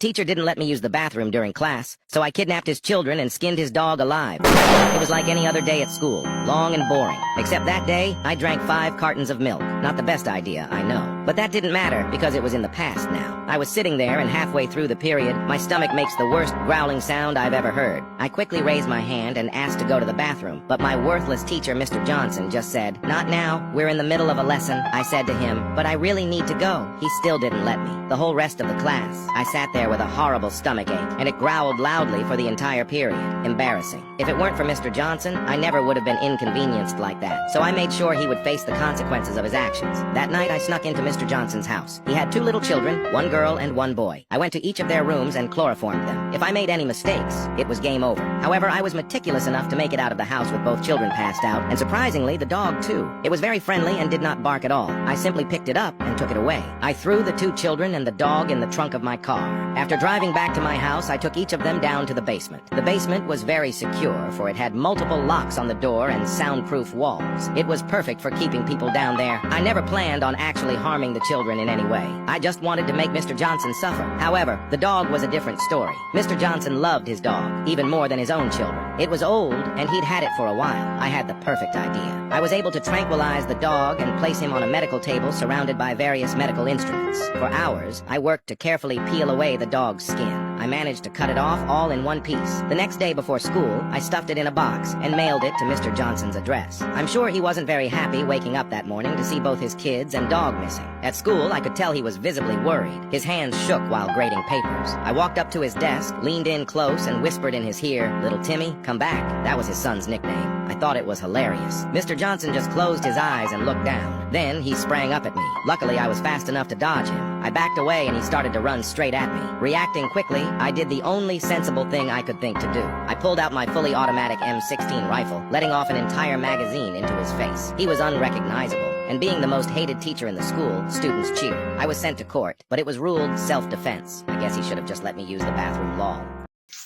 teacher didn't let me use the bathroom during class, so I kidnapped his children and skinned his dog alive. It was like any other day at school, long and boring. Except that day, I drank 5 cartons of milk. Not the best idea, I know. But that didn't matter, because it was in the past now. I was sitting there, and halfway through the period, my stomach makes the worst growling sound I've ever heard. I quickly raised my hand and asked to go to the bathroom, but my worthless teacher, Mr. Johnson, just said, "Not now, we're in the middle of a lesson." I said to him, "But I really need to go." He still didn't let me. The whole rest of the class, I sat there with a horrible stomachache, and it growled loudly for the entire period. Embarrassing. If it weren't for Mr. Johnson, I never would have been inconvenienced like that, so I made sure he would face the consequences of his actions. That night, I snuck into Mr. Johnson's house. He had 2 little children, 1 girl and 1 boy. I went to each of their rooms and chloroformed them. If I made any mistakes, it was game over. However, I was meticulous enough to make it out of the house with both children passed out, and surprisingly, the dog too. It was very friendly and did not bark at all. I simply picked it up and took it away. I threw the 2 children and the dog in the trunk of my car. After driving back to my house, I took each of them down to the basement. The basement was very secure, for it had multiple locks on the door and soundproof walls. It was perfect for keeping people down there. I never planned on actually harming the children in any way. I just wanted to make Mr. Johnson suffer. However, the dog was a different story. Mr. Johnson loved his dog, even more than his own children. It was old, and he'd had it for a while. I had the perfect idea. I was able to tranquilize the dog and place him on a medical table surrounded by various medical instruments. For hours, I worked to carefully peel away the dog's skin. I managed to cut it off all in one piece. The next day before school, I stuffed it in a box and mailed it to Mr. Johnson's address. I'm sure he wasn't very happy waking up that morning to see both his kids and dog missing. At school, I could tell he was visibly worried. His hands shook while grading papers. I walked up to his desk, leaned in close, and whispered in his ear, "Little Timmy, come back." That was his son's nickname. I thought it was hilarious. Mr. Johnson just closed his eyes and looked down. Then he sprang up at me. Luckily, I was fast enough to dodge him. I backed away and he started to run straight at me. Reacting quickly, I did the only sensible thing I could think to do. I pulled out my fully automatic M16 rifle, letting off an entire magazine into his face. He was unrecognizable, and being the most hated teacher in the school, students cheered. I was sent to court, but it was ruled self-defense. I guess he should have just let me use the bathroom law.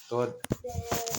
Good.